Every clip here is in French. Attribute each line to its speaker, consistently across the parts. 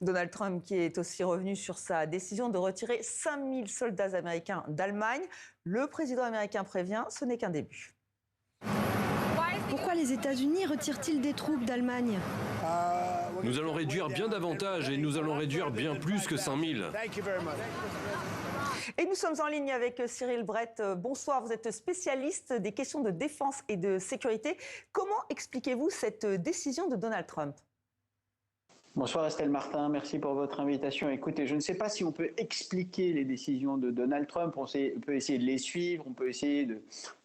Speaker 1: Donald Trump qui est aussi revenu sur sa décision de retirer 5000 soldats américains d'Allemagne. Le président américain prévient, ce n'est qu'un début.
Speaker 2: Pourquoi les États-Unis retirent-ils des troupes d'Allemagne ?
Speaker 3: Nous allons réduire bien davantage et nous allons réduire bien plus que 5000.
Speaker 1: Et nous sommes en ligne avec Cyril Brett. Bonsoir, vous êtes spécialiste des questions de défense et de sécurité. Comment expliquez-vous cette décision de Donald Trump ?
Speaker 4: Bonsoir Estelle Martin, merci pour votre invitation. Écoutez, je ne sais pas si on peut expliquer les décisions de Donald Trump, on peut essayer de les suivre, on peut essayer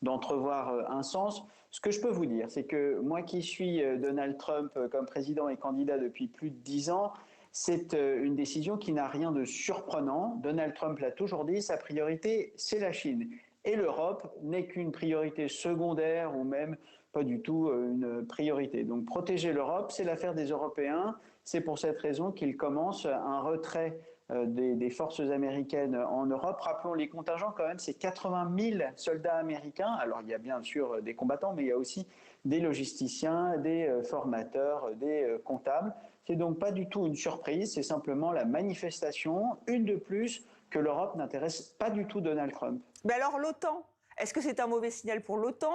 Speaker 4: d'entrevoir un sens. Ce que je peux vous dire, c'est que moi qui suis Donald Trump comme président et candidat depuis plus de 10 ans, c'est une décision qui n'a rien de surprenant. Donald Trump l'a toujours dit, sa priorité, c'est la Chine. Et l'Europe n'est qu'une priorité secondaire ou même pas du tout une priorité. Donc protéger l'Europe, c'est l'affaire des Européens. C'est pour cette raison qu'il commence un retrait des forces américaines en Europe. Rappelons les contingents quand même, c'est 80 000 soldats américains. Alors il y a bien sûr des combattants, mais il y a aussi des logisticiens, des formateurs, des comptables. C'est donc pas du tout une surprise, c'est simplement la manifestation, une de plus, que l'Europe n'intéresse pas du tout Donald Trump.
Speaker 1: Mais alors l'OTAN, est-ce que c'est un mauvais signal pour l'OTAN ?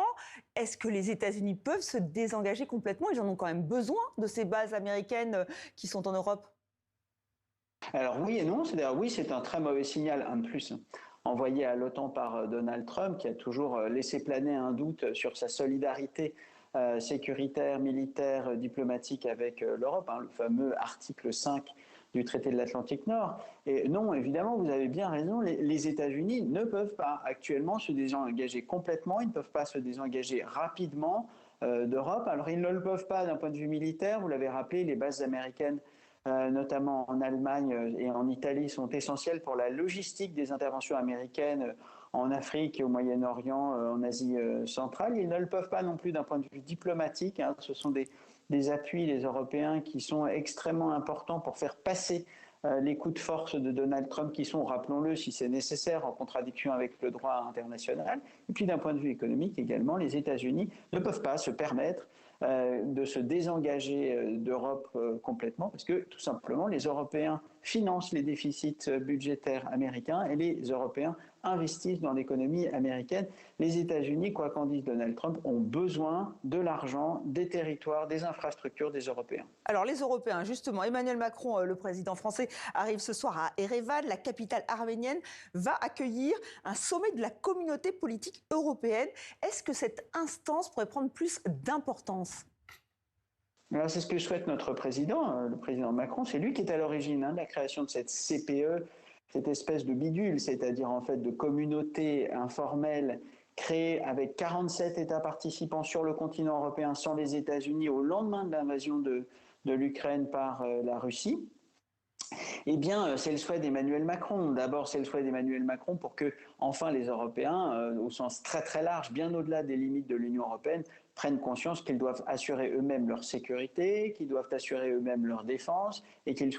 Speaker 1: Est-ce que les États-Unis peuvent se désengager complètement ? Ils en ont quand même besoin de ces bases américaines qui sont en Europe.
Speaker 4: Alors oui et non, c'est-à-dire oui, c'est un très mauvais signal, un de plus, envoyé à l'OTAN par Donald Trump, qui a toujours laissé planer un doute sur sa solidarité sécuritaire, militaire, diplomatique avec l'Europe, le fameux article 5 du traité de l'Atlantique Nord. Et non, évidemment, vous avez bien raison, les États-Unis ne peuvent pas actuellement se désengager complètement, ils ne peuvent pas se désengager rapidement d'Europe. Alors ils ne le peuvent pas d'un point de vue militaire, vous l'avez rappelé, les bases américaines notamment en Allemagne et en Italie, sont essentielles pour la logistique des interventions américaines en Afrique et au Moyen-Orient, en Asie centrale. Ils ne le peuvent pas non plus d'un point de vue diplomatique. Ce sont des appuis, les Européens, qui sont extrêmement importants pour faire passer les coups de force de Donald Trump qui sont, rappelons-le, si c'est nécessaire, en contradiction avec le droit international. Et puis d'un point de vue économique également, les États-Unis ne peuvent pas se permettre de se désengager d'Europe complètement parce que tout simplement les Européens financent les déficits budgétaires américains et les Européens investissent dans l'économie américaine. Les États-Unis, quoi qu'en dise Donald Trump, ont besoin de l'argent, des territoires, des infrastructures des Européens.
Speaker 1: Alors les Européens, justement, Emmanuel Macron, le président français, arrive ce soir à Erevan, la capitale arménienne, va accueillir un sommet de la communauté politique européenne. Est-ce que cette instance pourrait prendre plus d'importance ?
Speaker 4: Alors c'est ce que souhaite notre président, le président Macron. C'est lui qui est à l'origine de la création de cette CPE, cette espèce de bidule, c'est-à-dire en fait de communauté informelle créée avec 47 États participants sur le continent européen sans les États-Unis au lendemain de l'invasion de l'Ukraine par la Russie. Eh bien, c'est le souhait d'Emmanuel Macron. D'abord, c'est le souhait d'Emmanuel Macron pour que, enfin, les Européens, au sens très très large, bien au-delà des limites de l'Union européenne, prennent conscience qu'ils doivent assurer eux-mêmes leur sécurité, qu'ils doivent assurer eux-mêmes leur défense et qu'ils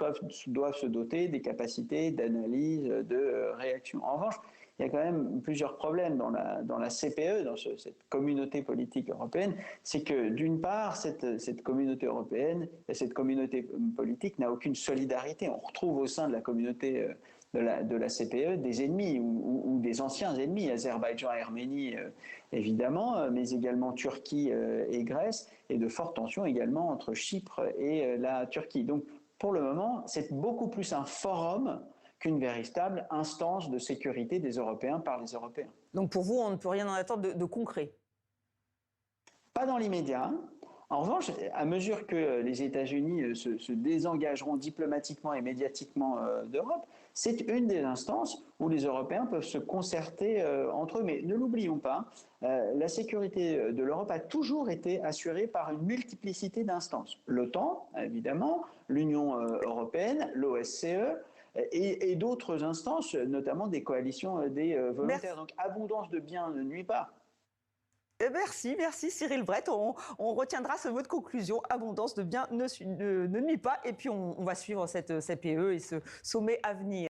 Speaker 4: doivent se doter des capacités d'analyse, de réaction. En revanche, il y a quand même plusieurs problèmes dans la CPE, dans cette communauté politique européenne. C'est que d'une part, cette communauté européenne et cette communauté politique n'a aucune solidarité. On retrouve au sein de la communauté de la CPE des ennemis ou des anciens ennemis, Azerbaïdjan et Arménie évidemment, mais également Turquie et Grèce, et de fortes tensions également entre Chypre et la Turquie. Donc pour le moment, c'est beaucoup plus un forum qu'une véritable instance de sécurité des Européens par les Européens.
Speaker 1: Donc pour vous, on ne peut rien en attendre de concret ?
Speaker 4: Pas dans l'immédiat. En revanche, à mesure que les États-Unis se désengageront diplomatiquement et médiatiquement d'Europe, c'est une des instances où les Européens peuvent se concerter entre eux. Mais ne l'oublions pas, la sécurité de l'Europe a toujours été assurée par une multiplicité d'instances. L'OTAN, évidemment, l'Union européenne, l'OSCE, et d'autres instances, notamment des coalitions des volontaires.
Speaker 1: Merci.
Speaker 4: Donc abondance de biens ne nuit pas.
Speaker 1: Merci Cyril Brett. On retiendra ce mot de conclusion. Abondance de biens ne nuit pas. Et puis on va suivre cette CPE et ce sommet à venir.